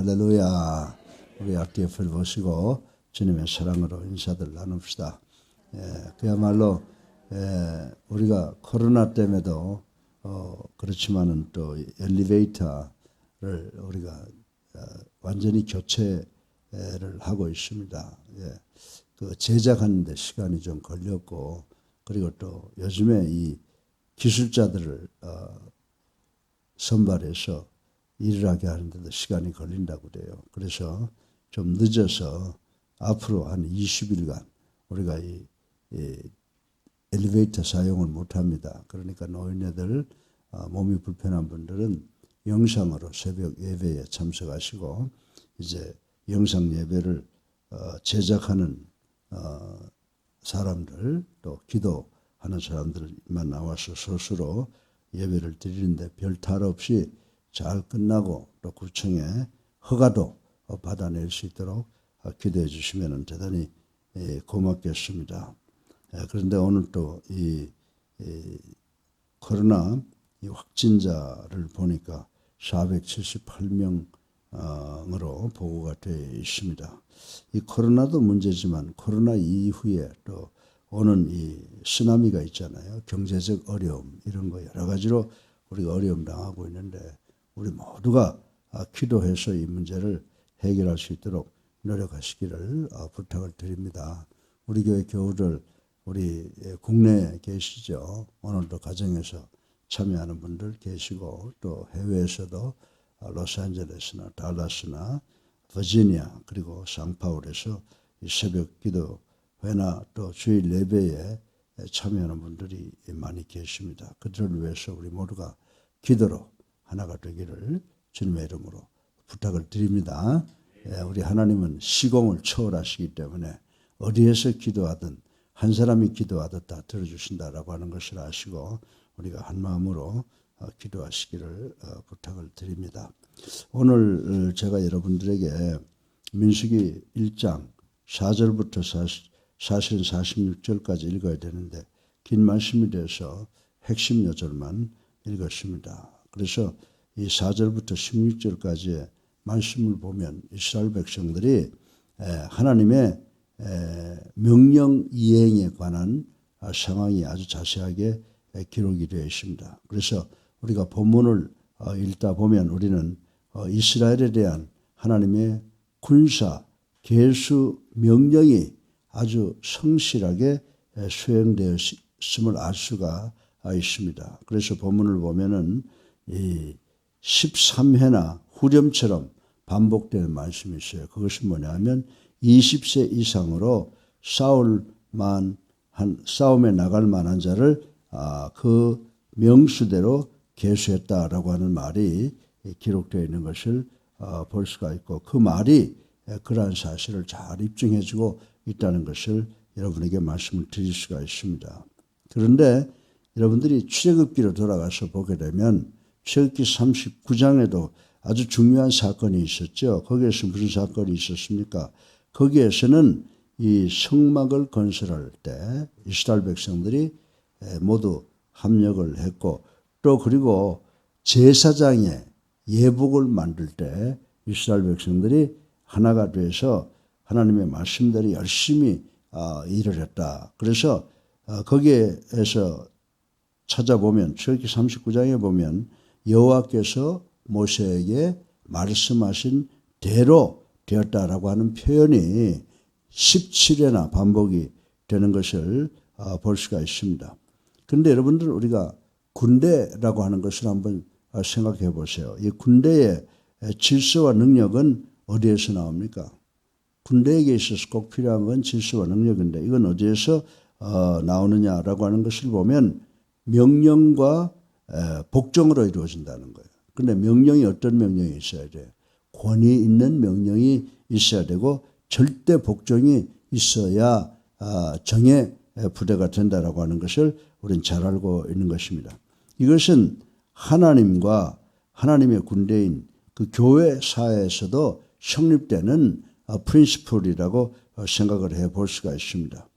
할렐루야. 우리 RTF를 보시고 주님의 사랑으로 인사들 나눕시다. 그야말로 우리가 코로나 때문에도 그렇지만은 또 엘리베이터를 우리가 완전히 교체를 하고 있습니다. 그 제작하는 데 시간이 좀 걸렸고, 그리고 또 요즘에 이 기술자들을 선발해서 일을 하게 하는데도 시간이 걸린다고 그래요. 그래서 좀 늦어서 앞으로 한 20일간 우리가 이 엘리베이터 사용을 못합니다. 그러니까 노인네들, 몸이 불편한 분들은 영상으로 새벽 예배에 참석하시고, 이제 영상 예배를 제작하는 사람들, 또 기도하는 사람들만 나와서 스스로 예배를 드리는데 별 탈 없이 잘 끝나고 또 구청에 허가도 받아낼 수 있도록 기도해 주시면 대단히 고맙겠습니다. 그런데 오늘 또 이 코로나 확진자를 보니까 478명으로 보고가 되어 있습니다. 이 코로나도 문제지만 코로나 이후에 또 오는 이 쓰나미가 있잖아요. 경제적 어려움, 이런 거 여러 가지로 우리가 어려움 당하고 있는데, 우리 모두가 기도해서 이 문제를 해결할 수 있도록 노력하시기를 부탁을 드립니다. 우리 교회 교우들, 우리 국내에 계시죠. 오늘도 가정에서 참여하는 분들 계시고, 또 해외에서도 로스앤젤레스나 달라스나 버지니아, 그리고 상파울에서 이 새벽 기도회나 또 주일 예배에 참여하는 분들이 많이 계십니다. 그들을 위해서 우리 모두가 기도로 하나가 되기를 주님의 이름으로 부탁을 드립니다. 우리 하나님은 시공을 초월하시기 때문에 어디에서 기도하든 한 사람이 기도하듯 다 들어주신다라고 하는 것을 아시고 우리가 한 마음으로 기도하시기를 부탁을 드립니다. 오늘 제가 여러분들에게 민수기 1장 4절부터 사실은 46절까지 읽어야 되는데 긴 말씀이 돼서 핵심 요절만 읽었습니다. 그래서 이 4절부터 16절까지의 말씀을 보면 이스라엘 백성들이 하나님의 명령 이행에 관한 상황이 아주 자세하게 기록이 되어 있습니다. 그래서 우리가 본문을 읽다 보면 우리는 이스라엘에 대한 하나님의 군사 계수 명령이 아주 성실하게 수행되었음을 알 수가 있습니다. 그래서 본문을 보면은 이 13회나 후렴처럼 반복되는 말씀이 있어요. 그것은 뭐냐면 20세 이상으로 싸움에 나갈 만한 자를 그 명수대로 계수했다라고 하는 말이 기록되어 있는 것을 볼 수가 있고, 그 말이 그러한 사실을 잘 입증해주고 있다는 것을 여러분에게 말씀을 드릴 수가 있습니다. 그런데 여러분들이 출애굽기로 돌아가서 보게 되면 출애굽기 39장에도 아주 중요한 사건이 있었죠. 거기에서 무슨 사건이 있었습니까? 거기에서는 이 성막을 건설할 때 이스라엘 백성들이 모두 합력을 했고, 또 그리고 제사장의 예복을 만들 때 이스라엘 백성들이 하나가 돼서 하나님의 말씀대로 열심히 일을 했다. 그래서 거기에서 찾아보면 출애굽기 39장에 보면 여호와께서 모세에게 말씀하신 대로 되었다라고 하는 표현이 17회나 반복이 되는 것을 볼 수가 있습니다. 그런데 여러분들, 우리가 군대라고 하는 것을 한번 생각해 보세요. 이 군대의 질서와 능력은 어디에서 나옵니까? 군대에게 있어서 꼭 필요한 건 질서와 능력인데, 이건 어디에서 나오느냐라고 하는 것을 보면 명령과 복종으로 이루어진다는 거예요. 그런데 명령이 어떤 명령이 있어야 돼요? 권위 있는 명령이 있어야 되고 절대 복종이 있어야 정의 부대가 된다라고 하는 것을 우리는 잘 알고 있는 것입니다. 이것은 하나님과 하나님의 군대인 그 교회 사회에서도 성립되는 프린시플이라고 생각을 해볼 수가 있습니다.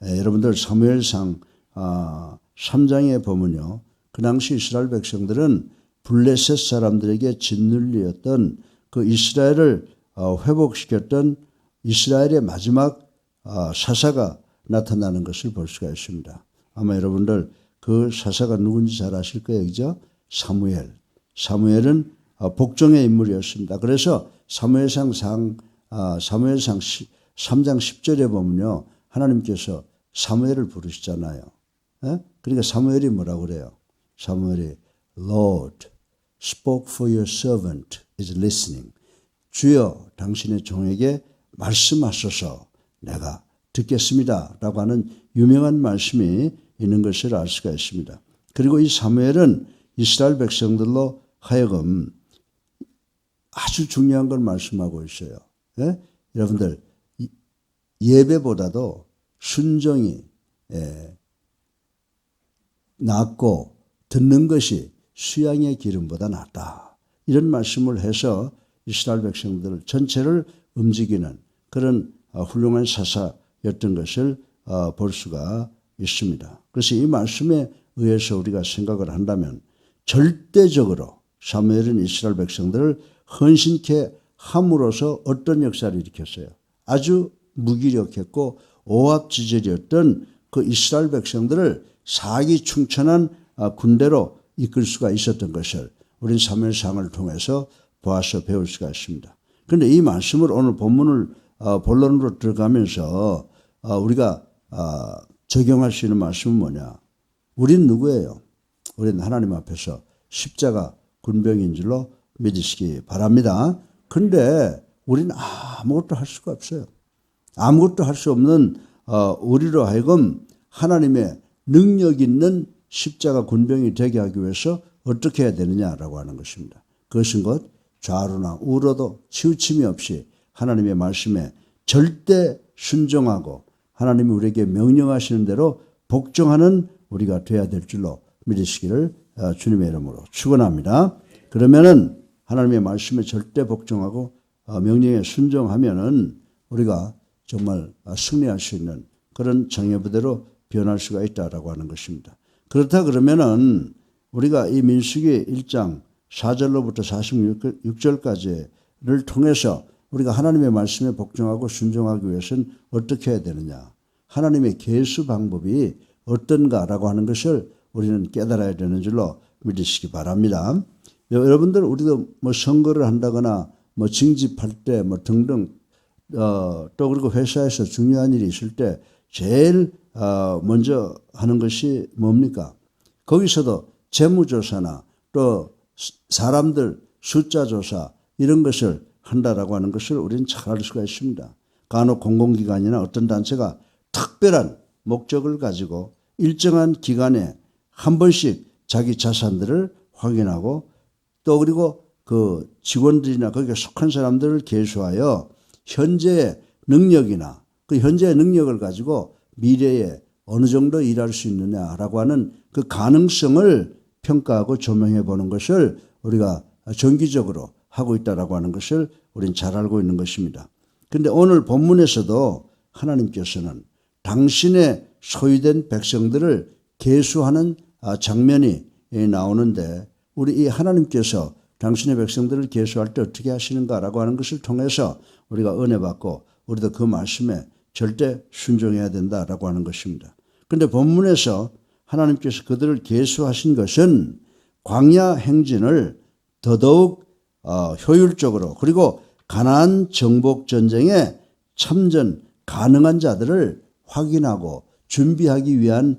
여러분들 사무엘상 3장에 보면요, 그 당시 이스라엘 백성들은 블레셋 사람들에게 짓눌렸던 그 이스라엘을 회복시켰던 이스라엘의 마지막 사사가 나타나는 것을 볼 수가 있습니다. 아마 여러분들 그 사사가 누군지 잘 아실 거예요. 그죠? 사무엘. 사무엘은 복종의 인물이었습니다. 그래서 사무엘상 3장 10절에 보면요. 하나님께서 사무엘을 부르시잖아요. 예? 그러니까 사무엘이 뭐라고 그래요? 사무엘이 Lord spoke for your servant is listening. 주여 당신의 종에게 말씀하소서 내가 듣겠습니다. 라고 하는 유명한 말씀이 있는 것을 알 수가 있습니다. 그리고 이 사무엘은 이스라엘 백성들로 하여금 아주 중요한 걸 말씀하고 있어요. 예? 여러분들 예배보다도 순종이 낫고 듣는 것이 수양의 기름보다 낫다. 이런 말씀을 해서 이스라엘 백성들 전체를 움직이는 그런 훌륭한 사사였던 것을 볼 수가 있습니다. 그래서 이 말씀에 의해서 우리가 생각을 한다면 절대적으로 사무엘은 이스라엘 백성들을 헌신케 함으로써 어떤 역사를 일으켰어요? 아주 무기력했고 오합지졸이었던 그 이스라엘 백성들을 사기충천한 군대로 이끌 수가 있었던 것을 우린 사무엘상을 통해서 보아서 배울 수가 있습니다. 그런데 이 말씀을 오늘 본문을 본론으로 들어가면서 우리가 적용할 수 있는 말씀은 뭐냐? 우린 누구예요? 우리는 하나님 앞에서 십자가 군병인 줄로 믿으시기 바랍니다. 그런데 우리는 아무것도 할 수가 없어요. 아무것도 할 수 없는 우리로 하여금 하나님의 능력 있는 십자가 군병이 되게 하기 위해서 어떻게 해야 되느냐라고 하는 것입니다. 그것은 곧 좌로나 우로도 치우침이 없이 하나님의 말씀에 절대 순종하고 하나님이 우리에게 명령하시는 대로 복종하는 우리가 되어야 될 줄로 믿으시기를 주님의 이름으로 축원합니다. 그러면은 하나님의 말씀에 절대 복종하고 명령에 순종하면은 우리가 정말 승리할 수 있는 그런 정예부대로 변할 수가 있다라고 하는 것입니다. 그렇다 그러면은 우리가 이 민수기 1장 4절로부터 46절까지를 통해서 우리가 하나님의 말씀에 복종하고 순종하기 위해서는 어떻게 해야 되느냐? 하나님의 계수 방법이 어떤가라고 하는 것을 우리는 깨달아야 되는 줄로 믿으시기 바랍니다. 여러분들 우리도 뭐 선거를 한다거나 뭐 징집할 때 뭐 등등 또 그리고 회사에서 중요한 일이 있을 때 제일 먼저 하는 것이 뭡니까? 거기서도 재무조사나 또 사람들 숫자 조사 이런 것을 한다라고 하는 것을 우리는 잘 알 수가 있습니다. 간혹 공공기관이나 어떤 단체가 특별한 목적을 가지고 일정한 기간에 한 번씩 자기 자산들을 확인하고 또 그리고 그 직원들이나 거기에 속한 사람들을 계수하여 현재의 능력이나 그 현재의 능력을 가지고 미래에 어느 정도 일할 수 있느냐라고 하는 그 가능성을 평가하고 조명해 보는 것을 우리가 정기적으로 하고 있다라고 하는 것을 우리는 잘 알고 있는 것입니다. 그런데 오늘 본문에서도 하나님께서는 당신의 소유된 백성들을 계수하는 장면이 나오는데 우리 이 하나님께서 당신의 백성들을 계수할 때 어떻게 하시는가라고 하는 것을 통해서 우리가 은혜 받고 우리도 그 말씀에 절대 순종해야 된다라고 하는 것입니다. 그런데 본문에서 하나님께서 그들을 계수하신 것은 광야 행진을 더더욱 효율적으로 그리고 가나안 정복 전쟁에 참전 가능한 자들을 확인하고 준비하기 위한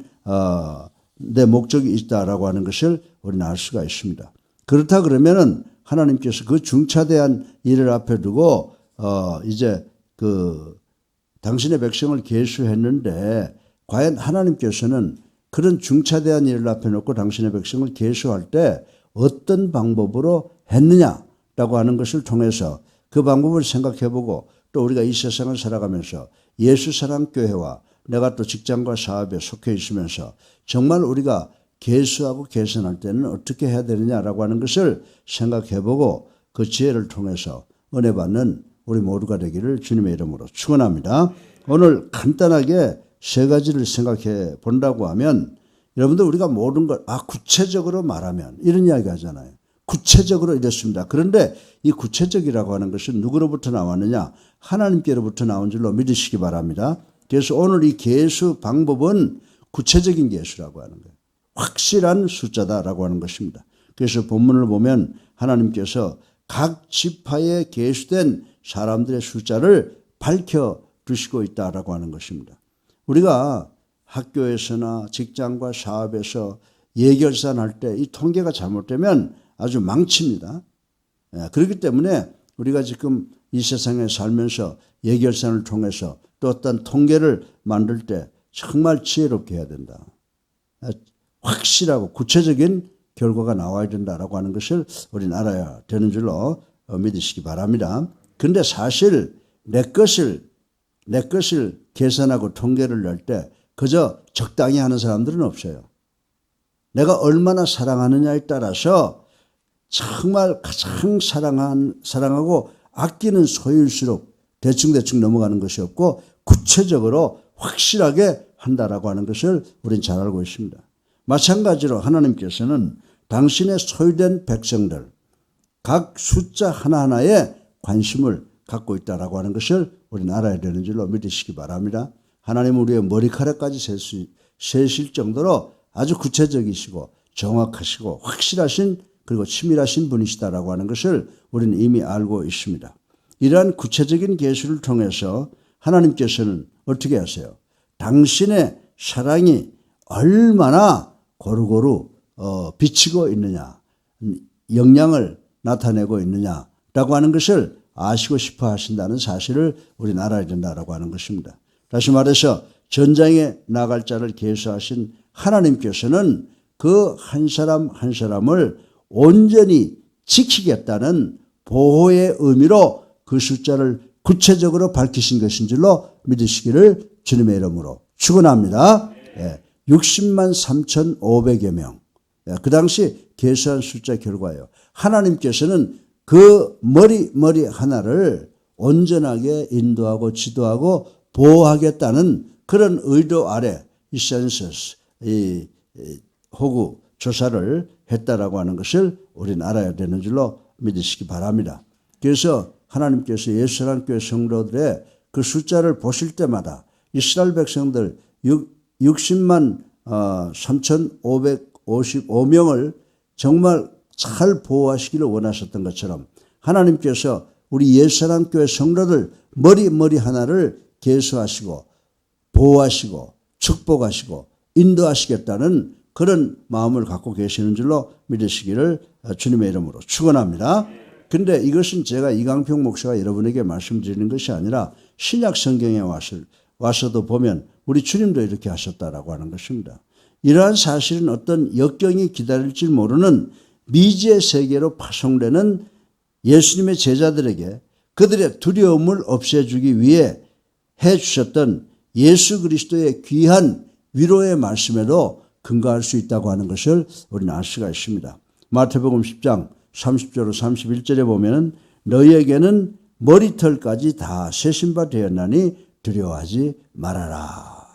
내 목적이 있다라고 하는 것을 우리는 알 수가 있습니다. 그렇다 그러면은 하나님께서 그 중차대한 일을 앞에 두고 이제 그 당신의 백성을 계수했는데 과연 하나님께서는 그런 중차대한 일을 앞에 놓고 당신의 백성을 계수할 때 어떤 방법으로 했느냐라고 하는 것을 통해서 그 방법을 생각해보고 또 우리가 이 세상을 살아가면서 예수사랑교회와 내가 또 직장과 사업에 속해 있으면서 정말 우리가 계수하고 개선할 때는 어떻게 해야 되느냐라고 하는 것을 생각해보고 그 지혜를 통해서 은혜 받는 우리 모두가 되기를 주님의 이름으로 축원합니다. 오늘 간단하게 세 가지를 생각해 본다고 하면 여러분들 우리가 모든 걸 구체적으로 말하면 이런 이야기 하잖아요. 구체적으로 이랬습니다. 그런데 이 구체적이라고 하는 것은 누구로부터 나왔느냐? 하나님께로부터 나온 줄로 믿으시기 바랍니다. 그래서 오늘 이 계수 방법은 구체적인 계수라고 하는 거예요. 확실한 숫자다라고 하는 것입니다. 그래서 본문을 보면 하나님께서 각 지파에 계수된 사람들의 숫자를 밝혀두시고 있다라고 하는 것입니다. 우리가 학교에서나 직장과 사업에서 예결산할 때 이 통계가 잘못되면 아주 망칩니다. 그렇기 때문에 우리가 지금 이 세상에 살면서 예결산을 통해서 또 어떤 통계를 만들 때 정말 지혜롭게 해야 된다. 확실하고 구체적인 결과가 나와야 된다라고 하는 것을 우리는 알아야 되는 줄로 믿으시기 바랍니다. 그런데 사실 내 것을 계산하고 통계를 낼 때 그저 적당히 하는 사람들은 없어요. 내가 얼마나 사랑하느냐에 따라서 정말 가장 사랑하고 아끼는 소유일수록 대충 넘어가는 것이 없고 구체적으로 확실하게 한다라고 하는 것을 우리는 잘 알고 있습니다. 마찬가지로 하나님께서는 당신의 소유된 백성들 각 숫자 하나하나에 관심을 갖고 있다라고 하는 것을 우리는 알아야 되는 줄로 믿으시기 바랍니다. 하나님은 우리의 머리카락까지 세실 정도로 아주 구체적이시고 정확하시고 확실하신 그리고 치밀하신 분이시다라고 하는 것을 우리는 이미 알고 있습니다. 이러한 구체적인 계시를 통해서 하나님께서는 어떻게 하세요? 당신의 사랑이 얼마나 고루고루 비치고 있느냐, 영향을 나타내고 있느냐라고 하는 것을 아시고 싶어 하신다는 사실을 우리는 알아야 된다라고 하는 것입니다. 다시 말해서 전장에 나갈 자를 계수하신 하나님께서는 그 한 사람 한 사람을 온전히 지키겠다는 보호의 의미로 그 숫자를 구체적으로 밝히신 것인 줄로 믿으시기를 주님의 이름으로 축원합니다. 60만 3,500여 명. 그 당시 계수한 숫자 결과예요. 하나님께서는 그 머리 하나를 온전하게 인도하고 지도하고 보호하겠다는 그런 의도 아래 이 센서스, 이 호구 조사를 했다라고 하는 것을 우리는 알아야 되는 줄로 믿으시기 바랍니다. 그래서 하나님께서 예수님 교회 성도들의 그 숫자를 보실 때마다 이스라엘 백성들 60만 3,555명을 정말 잘 보호하시기를 원하셨던 것처럼 하나님께서 우리 예수님 교회 성도들 머리 하나를 계수하시고 보호하시고 축복하시고 인도하시겠다는 그런 마음을 갖고 계시는 줄로 믿으시기를 주님의 이름으로 축원합니다. 그런데 이것은 제가 이강평 목사가 여러분에게 말씀드리는 것이 아니라 신약 성경에 와서도 보면 우리 주님도 이렇게 하셨다라고 하는 것입니다. 이러한 사실은 어떤 역경이 기다릴지 모르는 미지의 세계로 파송되는 예수님의 제자들에게 그들의 두려움을 없애주기 위해 해주셨던 예수 그리스도의 귀한 위로의 말씀에도 근거할 수 있다고 하는 것을 우리는 알 수가 있습니다. 마태복음 10장 30절로 31절에 보면 너희에게는 머리털까지 다 세신 바 되었나니 두려워하지 말아라.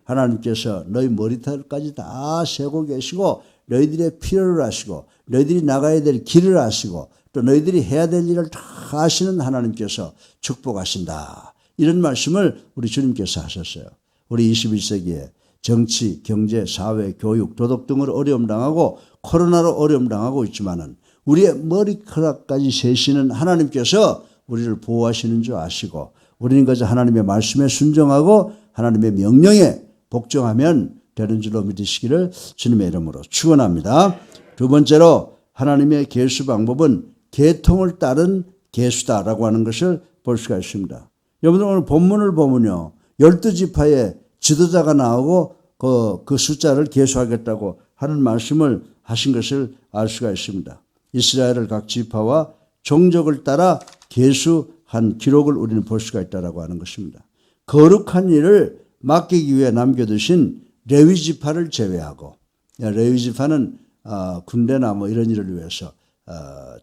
하나님께서 너희 머리털까지 다 세고 계시고 너희들의 필요를 아시고 너희들이 나가야 될 길을 아시고 또 너희들이 해야 될 일을 다 아시는 하나님께서 축복하신다. 이런 말씀을 우리 주님께서 하셨어요. 우리 21세기에 정치, 경제, 사회, 교육, 도덕 등으로 어려움 당하고 코로나로 어려움 당하고 있지만은 우리의 머리카락까지 세시는 하나님께서 우리를 보호하시는 줄 아시고 우리는 그저 하나님의 말씀에 순종하고 하나님의 명령에 복종하면 되는 줄로 믿으시기를 주님의 이름으로 축원합니다. 두 번째로 하나님의 계수 방법은 계통을 따른 계수다라고 하는 것을 볼 수가 있습니다. 여러분들 오늘 본문을 보면요. 12지파의 지도자가 나오고 그 숫자를 계수하겠다고 하는 말씀을 하신 것을 알 수가 있습니다. 이스라엘을 각 지파와 종족을 따라 계수한 기록을 우리는 볼 수가 있다라고 하는 것입니다. 거룩한 일을 맡기기 위해 남겨두신 레위 지파를 제외하고 레위 지파는 군대나 뭐 이런 일을 위해서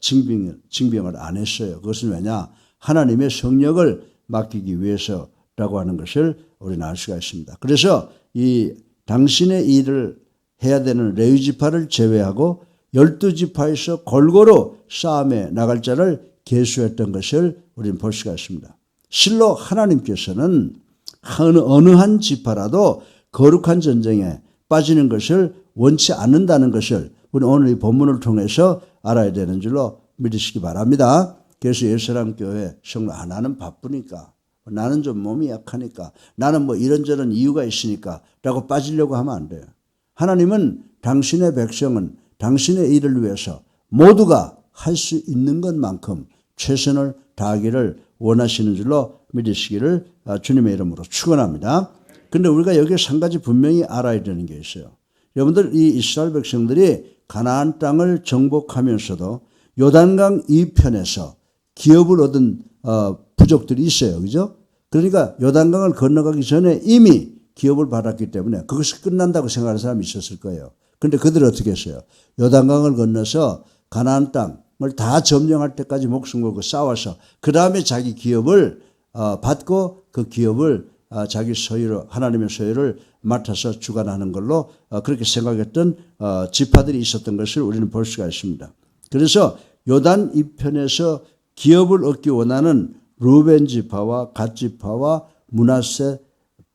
징병을 안 했어요. 그것은 왜냐? 하나님의 성령을 맡기기 위해서라고 하는 것을 우리는 알 수가 있습니다. 그래서 이 당신의 일을 해야 되는 레위 지파를 제외하고 12지파에서 골고루 싸움에 나갈 자를 계수했던 것을 우리는 볼 수가 있습니다. 실로 하나님께서는 어느 한 지파라도 거룩한 전쟁에 빠지는 것을 원치 않는다는 것을 우리 오늘 이 본문을 통해서 알아야 되는 줄로 믿으시기 바랍니다. 그래서 예수랑 교회 성도 나는 바쁘니까, 나는 좀 몸이 약하니까, 나는 뭐 이런저런 이유가 있으니까 라고 빠지려고 하면 안 돼요. 하나님은 당신의 백성은 당신의 일을 위해서 모두가 할 수 있는 것만큼 최선을 다하기를 원하시는 줄로 믿으시기를 주님의 이름으로 축원합니다. 그런데 우리가 여기서 한 가지 분명히 알아야 되는 게 있어요. 여러분들, 이 이스라엘 백성들이 가나안 땅을 정복하면서도 요단강 이편에서 기업을 얻은 부족들이 있어요. 그죠? 그러니까 요단강을 건너가기 전에 이미 기업을 받았기 때문에 그것이 끝난다고 생각하는 사람이 있었을 거예요. 그런데 그들은 어떻게 했어요? 요단강을 건너서 가나안 땅을 다 점령할 때까지 목숨 걸고 싸워서 그 다음에 자기 기업을 받고 그 기업을 자기 소유로, 하나님의 소유를 맡아서 주관하는 걸로 그렇게 생각했던 지파들이 있었던 것을 우리는 볼 수가 있습니다. 그래서 요단 이편에서 기업을 얻기 원하는 루벤 지파와 갓 지파와 므낫세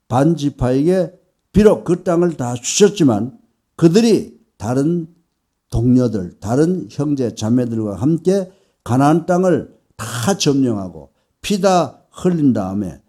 반 지파에게 비록 그 땅을 다 주셨지만 그들이 다른 동료들, 다른 형제 자매들과 함께 가나안 땅을 다 점령하고 피 다 흘린 다음에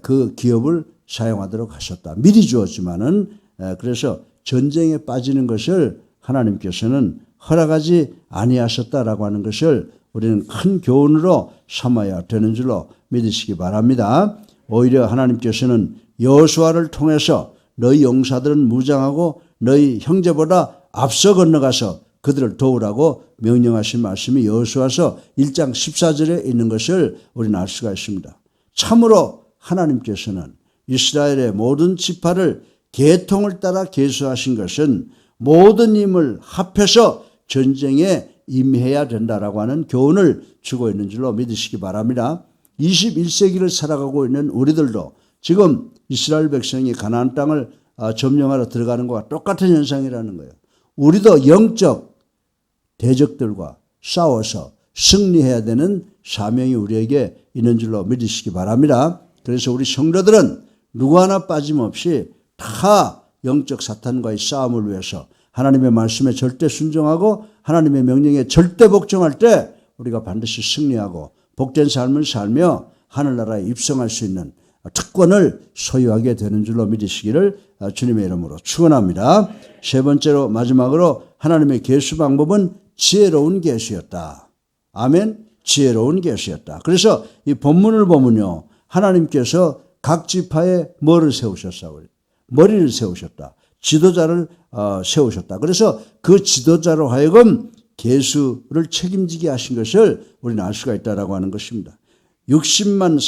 그 기업을 사용하도록 하셨다. 미리 주었지만은 그래서 전쟁에 빠지는 것을 하나님께서는 허락하지 아니하셨다라고 하는 것을 우리는 큰 교훈으로 삼아야 되는 줄로 믿으시기 바랍니다. 오히려 하나님께서는 여호수아를 통해서 너희 용사들은 무장하고 너희 형제보다 앞서 건너가서 그들을 도우라고 명령하신 말씀이 여호수아서 1장 14절에 있는 것을 우리는 알 수가 있습니다. 참으로 하나님께서는 이스라엘의 모든 지파를 계통을 따라 계수하신 것은 모든 힘을 합해서 전쟁에 임해야 된다라고 하는 교훈을 주고 있는 줄로 믿으시기 바랍니다. 21세기를 살아가고 있는 우리들도 지금 이스라엘 백성이 가나안 땅을 점령하러 들어가는 것과 똑같은 현상이라는 거예요. 우리도 영적 대적들과 싸워서 승리해야 되는 사명이 우리에게 있는 줄로 믿으시기 바랍니다. 그래서 우리 성도들은 누구 하나 빠짐없이 다 영적 사탄과의 싸움을 위해서 하나님의 말씀에 절대 순종하고 하나님의 명령에 절대 복종할 때 우리가 반드시 승리하고 복된 삶을 살며 하늘나라에 입성할 수 있는 특권을 소유하게 되는 줄로 믿으시기를 주님의 이름으로 축원합니다. 세 번째로 마지막으로 하나님의 계수 방법은 지혜로운 계수였다. 아멘. 지혜로운 계수였다. 그래서 이 본문을 보면요, 하나님께서 각 지파에 뭐를 세우셨어요? 머리를 세우셨다. 지도자를 세우셨다. 그래서 그 지도자로 하여금 계수를 책임지게 하신 것을 우리는 알 수가 있다라고 하는 것입니다. 60만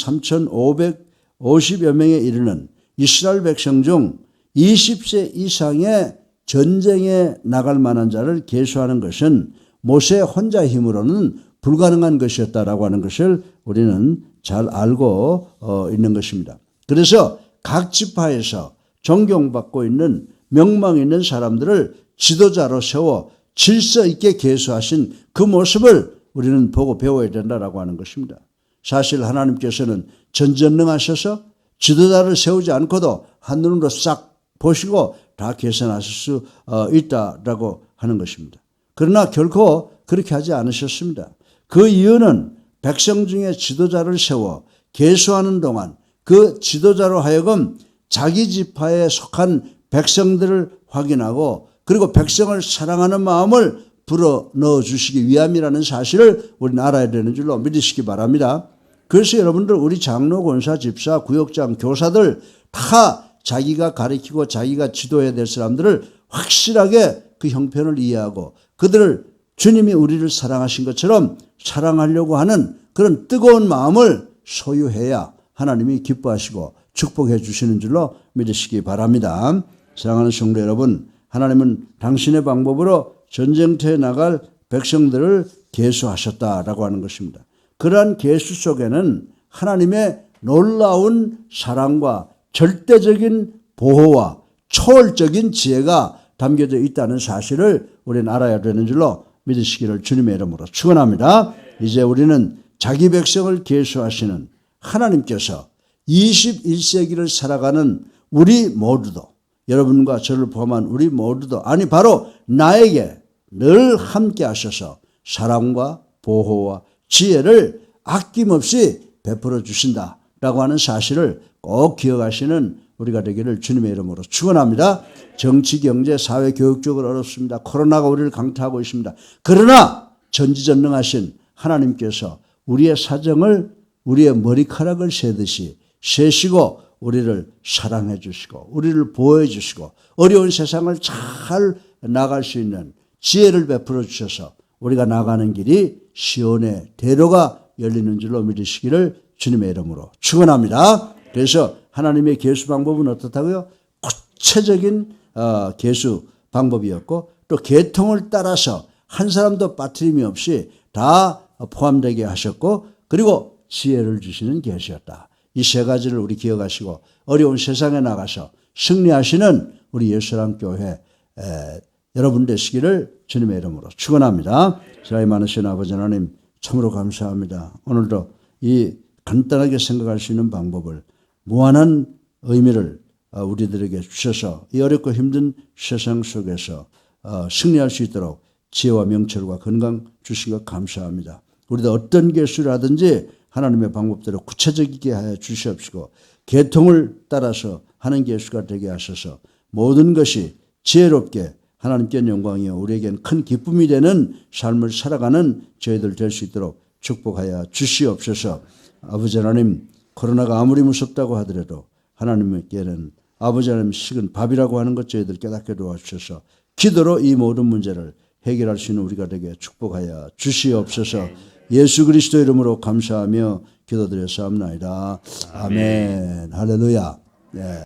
3,550여 명에 이르는 이스라엘 백성 중 20세 이상의 전쟁에 나갈 만한 자를 계수하는 것은 모세 혼자 힘으로는 불가능한 것이었다라고 하는 것을 우리는 잘 알고 있는 것입니다. 그래서 각 지파에서 존경받고 있는 명망 있는 사람들을 지도자로 세워 질서 있게 계수하신 그 모습을 우리는 보고 배워야 된다라고 하는 것입니다. 사실 하나님께서는 전전능하셔서 지도자를 세우지 않고도 한눈으로 싹 보시고 다 계산하실 수 있다라고 하는 것입니다. 그러나 결코 그렇게 하지 않으셨습니다. 그 이유는 백성 중에 지도자를 세워 계수하는 동안 그 지도자로 하여금 자기 지파에 속한 백성들을 확인하고 그리고 백성을 사랑하는 마음을 불어넣어 주시기 위함이라는 사실을 우리는 알아야 되는 줄로 믿으시기 바랍니다. 그래서 여러분들 우리 장로, 권사, 집사, 구역장, 교사들 다 자기가 가르치고 자기가 지도해야 될 사람들을 확실하게 그 형편을 이해하고 그들을 주님이 우리를 사랑하신 것처럼 사랑하려고 하는 그런 뜨거운 마음을 소유해야 하나님이 기뻐하시고 축복해 주시는 줄로 믿으시기 바랍니다. 사랑하는 성도 여러분, 하나님은 당신의 방법으로 전쟁터에 나갈 백성들을 계수하셨다라고 하는 것입니다. 그러한 계수 속에는 하나님의 놀라운 사랑과 절대적인 보호와 초월적인 지혜가 담겨져 있다는 사실을 우리는 알아야 되는 줄로 믿으시기를 주님의 이름으로 축원합니다. 이제 우리는 자기 백성을 계수하시는 하나님께서 21세기를 살아가는 우리 모두도, 여러분과 저를 포함한 우리 모두도, 아니 바로 나에게 늘 함께 하셔서 사랑과 보호와 지혜를 아낌없이 베풀어 주신다라고 하는 사실을 꼭 기억하시는 우리가 되기를 주님의 이름으로 축원합니다. 정치, 경제, 사회, 교육적으로 어렵습니다. 코로나가 우리를 강타하고 있습니다. 그러나 전지전능하신 하나님께서 우리의 사정을 우리의 머리카락을 세듯이 세시고 우리를 사랑해 주시고 우리를 보호해 주시고 어려운 세상을 잘 나갈 수 있는 지혜를 베풀어 주셔서 우리가 나가는 길이 시온의 대로가 열리는 줄로 믿으시기를 주님의 이름으로 축원합니다. 그래서 하나님의 계수 방법은 어떻다고요? 구체적인 계수 방법이었고 또 계통을 따라서 한 사람도 빠트림이 없이 다 포함되게 하셨고 그리고 지혜를 주시는 계시였다. 이 세 가지를 우리 기억하시고 어려운 세상에 나가서 승리하시는 우리 예수랑 교회 여러분 되시기를 주님의 이름으로 축원합니다. 사랑이 많으신 아버지 하나님 참으로 감사합니다. 오늘도 이 간단하게 생각할 수 있는 방법을 무한한 의미를 우리들에게 주셔서 이 어렵고 힘든 세상 속에서 승리할 수 있도록 지혜와 명철과 건강 주신 것 감사합니다. 우리도 어떤 계수를 하든지 하나님의 방법대로 구체적이게 하여 주시옵시고 계통을 따라서 하는 계수가 되게 하셔서 모든 것이 지혜롭게 하나님께 영광이요 우리에겐 큰 기쁨이 되는 삶을 살아가는 저희들 될 수 있도록 축복하여 주시옵소서. 아버지 하나님, 코로나가 아무리 무섭다고 하더라도 하나님께는 아버지 하나님 식은 밥이라고 하는 것 저희들 깨닫게 도와주셔서 기도로 이 모든 문제를 해결할 수 있는 우리가 되게 축복하여 주시옵소서. 예수 그리스도 이름으로 감사하며 기도드렸사옵나이다. 아멘. 할렐루야. 네.